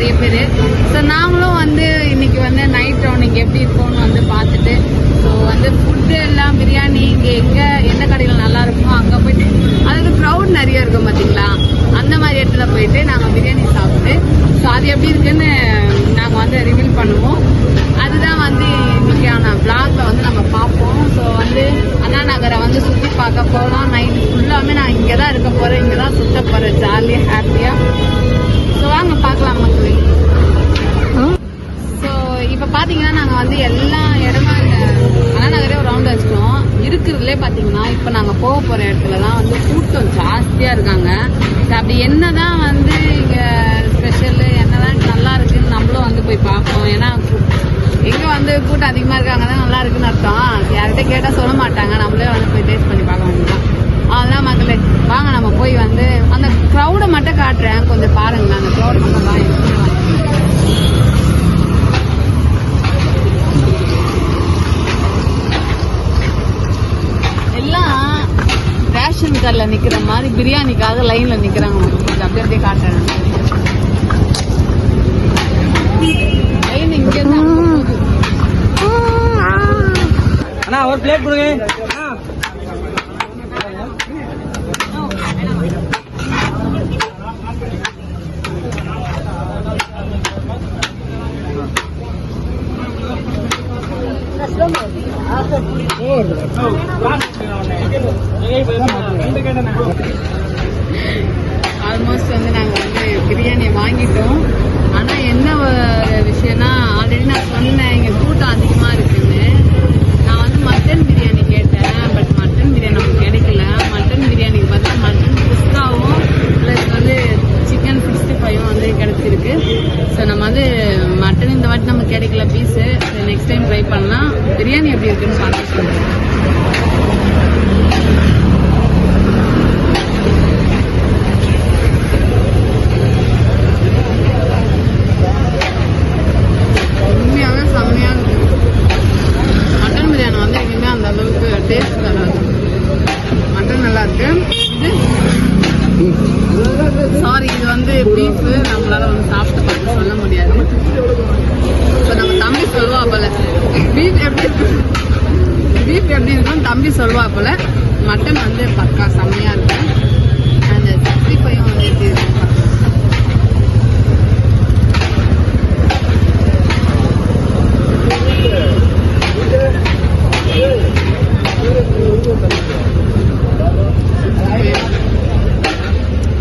நிறைய பேர். ஸோ நாங்களும் வந்து இன்னைக்கு வந்து நைட் ரவுண்டிங் எப்படி இருக்கும்னு வந்து பார்த்துட்டு ஸோ வந்து ஃபுட்டு எல்லாம் பிரியாணி இங்கே எந்த கடையில் நல்லா இருக்குமோ அங்கே போயிட்டு அதுக்கு க்ரௌட் நிறைய இருக்கும் பார்த்தீங்களா, அந்த மாதிரி இடத்துல போயிட்டு நாங்கள் பிரியாணி சாப்பிட்டு ஸோ அது எப்படி இருக்குன்னு நாங்கள் வந்து ரிவீல் பண்ணுவோம். அதுதான் வந்து இன்னைக்கான பிளாக்ல வந்து நம்ம பார்ப்போம். ஸோ வந்து அண்ணா நகரை வந்து சுற்றி பார்க்க போகலாம். நைட்டு ஃபுல்லாமே நான் இங்கே தான் இருக்க போகிறேன், இங்கே தான் சுற்ற போகிறேன் ஜாலியாக ஹாப்பியாக. ஸோ வாங்க பார்க்கலாம் மக்களே. ஸோ இப்போ பார்த்தீங்கன்னா நாங்கள் வந்து எல்லா இடமா அண்ணா நகரே ஒரு ரவுண்ட் வச்சிட்டோம். இருக்கிறதுலே பார்த்தீங்கன்னா இப்போ நாங்கள் போக போகிற இடத்துலலாம் வந்து கூட்டம் ஜாஸ்தியாக இருக்காங்க. அப்படி என்னதான் வந்து இங்கே ஸ்பெஷல் என்னதான் நல்லா இருக்குன்னு நம்மளும் வந்து போய் பார்ப்போம். ஏன்னா எங்கே வந்து கூட்டம் அதிகமாக இருக்காங்க தான் நல்லா இருக்குன்னு அர்த்தம். யார்கிட்ட கேட்டால் சொல்ல மாட்டாங்க, நம்மளே வந்து போய் டேஸ்ட் பண்ணி பார்க்க வேண்டியதான். அதெல்லாம் மக்களே வாங்க நம்ம போய் வந்து அந்த க்ரௌடை மட்டும் காட்டுறேன், கொஞ்சம் பாருங்களேன். அந்த க்ரௌடை மட்டும் வாங்க. எல்லாம் ரேஷன் கடையில் நிற்கிற மாதிரி பிரியாணிக்காக லைனில் நிற்கிறாங்க. கொஞ்சம் அப்படியே அப்படியே காட்டுறேன். லைன் இங்கே தான். அண்ணா ஒரு பிளேட் கொடுங்க. ஆல்மோஸ்ட் வந்து நாங்கள் வந்து பிரியாணி வாங்கிட்டோம். ஆனால் என்ன விஷயம்னா ஆல்ரெடி நான் சொன்னேன் இங்கே கூட்டம் அதிகமாக இருக்குன்னு. நான் வந்து மட்டன் பிரியாணி கேட்டேன், பட் மட்டன் பிரியாணி நமக்கு கிடைக்கல. மட்டன் பிரியாணிக்கு பார்த்தா மட்டன் குஸ்காவும் ப்ளஸ் வந்து சிக்கன் 65 வந்து கிடைச்சிருக்கு. ஸோ நம்ம வந்து மட்டன் இந்த வாட்டி நமக்கு கிடைக்கல பீஸு. நெக்ஸ்ட் டைம் ட்ரை பண்ணலாம். பிரியாணி எப்படி இருக்குன்னு பார்த்து சொல்லுங்கள். உண்மையாகவே செம்மையாக இருக்குது. மட்டன் பிரியாணி வந்து எங்கேயுமே அந்த அளவுக்கு டேஸ்ட் தராது. மட்டன் நல்லா இருக்கு. சாரி, இது வந்து பீஃபு, நம்மளால வந்து சாப்பிட்டு பார்த்து சொல்ல முடியாது. இப்போ நம்ம தம்பி சொல்வா போல பீஃப் எப்படி இருக்கும் தம்பி சொல்வா போல. மட்டன் வந்து பக்கா செம்மையா இருக்கு. அந்த 65 வந்து எப்படி இருக்கு.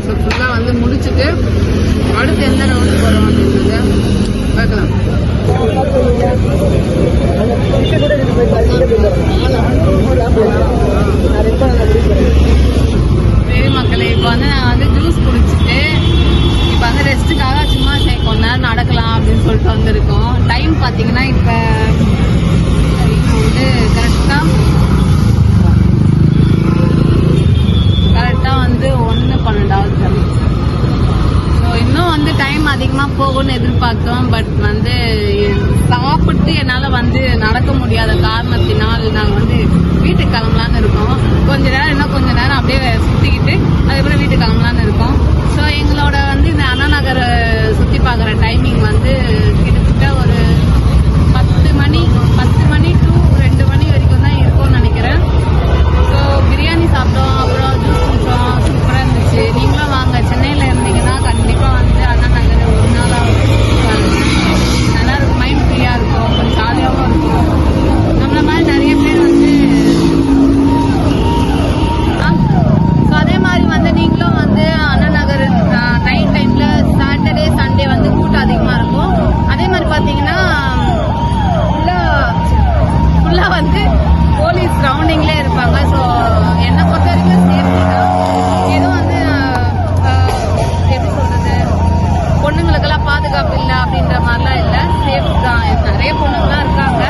ஸோ ஃபுல்லாக வந்து முடிச்சுட்டு அடுத்து எந்த ரவுண்டு போகிறோம் அப்படின்றத பார்க்கலாம். சரி மக்களே, இப்போ வந்து நான் வந்து ஜூஸ் குடிச்சிட்டு இப்போ வந்து ரெஸ்ட்டுக்காக சும்மா கொஞ்ச நேரம் நடக்கலாம் அப்படின்னு சொல்லிட்டு வந்துருக்கோம். டைம் பார்த்தீங்கன்னா இப்போ வந்து கரெக்டாக வந்து 1:12 ஸோ இன்னும் வந்து டைம் அதிகமாக போகும்னு எதிர்பார்த்தோம். பட் வந்து சாப்பிட்டு என்னால் வந்து நடக்க முடியாத காரணத்தினால் நாங்கள் வந்து வீட்டுக்கு கிளம்பலான்னு இருக்கோம். இன்னும் கொஞ்ச நேரம் அப்படியே சுற்றிக்கிட்டு அதுக்கப்புறம் வீட்டுக்கு கிளம்பலான்னு இருக்கோம். ஸோ எங்களோட வந்து இந்த அண்ணா நகரை சுற்றி பார்க்குற டைமிங் வந்து கிட்டத்தட்ட ஒரு 10 மணி to 2 மணி வரைக்கும் தான் இருக்கும்னு நினைக்கிறேன். ஸோ பிரியாணி சாப்பிட்டோம், அப்புறம் ஜூஸ் குடிச்சோம், சூப்பராக இருந்துச்சு. நீங்களும் வாங்க, சென்னையில் இருந்தீங்கன்னா கண்டிப்பாக வந்து அண்ணா நகர் ஒரு நாளாக நல்லா இருக்கும். மைண்ட் ஃப்ரீயாக இருக்கும், கொஞ்சம் ஜாலியாகவும் இருக்கும். நம்மள மாதிரி நிறைய பேர் வந்து ஸோ அதே மாதிரி வந்து நீங்களும் வந்து அண்ணா நகர் நைட் டைமில் சாட்டர்டே சண்டே வந்து கூட்டம் அதிகமாக இருக்கும். அதே மாதிரி பார்த்தீங்கன்னா ஃபுல்லாக வந்து போலீஸ் ரவுண்டிங்லேயே இருப்பாங்க. ஸோ என்னை பொறுத்த வரைக்கும் சேஃப்டி தான். எதுவும் வந்து எப்படி சொல்கிறது, பொண்ணுங்களுக்கெல்லாம் பாதுகாப்பு இல்லை அப்படின்ற மாதிரிலாம் இல்லை, சேஃப் தான். நிறைய பொண்ணுங்களாம் இருக்காங்க.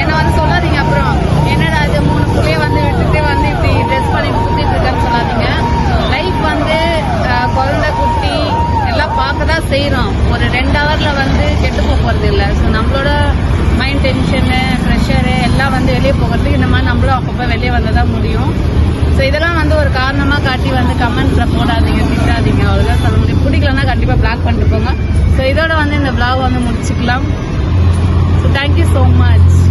என்னை வந்து சொல்லாதீங்க அப்புறம் என்னடா அது 3 புள்ளைய வந்து விட்டுட்டு வந்து இப்படி ட்ரெஸ் பண்ணி சுற்றிட்டு இருக்கேன்னு சொல்லாதீங்க. லைஃப் வந்து குழந்தை குட்டி எல்லாம் பார்க்க தான் செய்கிறோம். ஒரு 2 ஹவரில் வந்து கெட்டு போகிறது இல்லை. ஸோ நம்மளோட மைண்ட் டென்ஷனு ப்ரெஷரு எல்லாம் வந்து வெளியே போகிறதுக்கு இந்த மாதிரி நம்மளும் அப்பப்போ வெளியே வந்தால் தான் முடியும். ஸோ இதெல்லாம் வந்து ஒரு காரணமாக காட்டி வந்து கமெண்ட்ஸில் போடாதீங்க, திட்டாதீங்க. அவ்வளோதான் சொல்ல முடியும். பிடிக்கலன்னா கண்டிப்பாக பிளாக் பண்ணிட்டு போங்க. So thank you so much.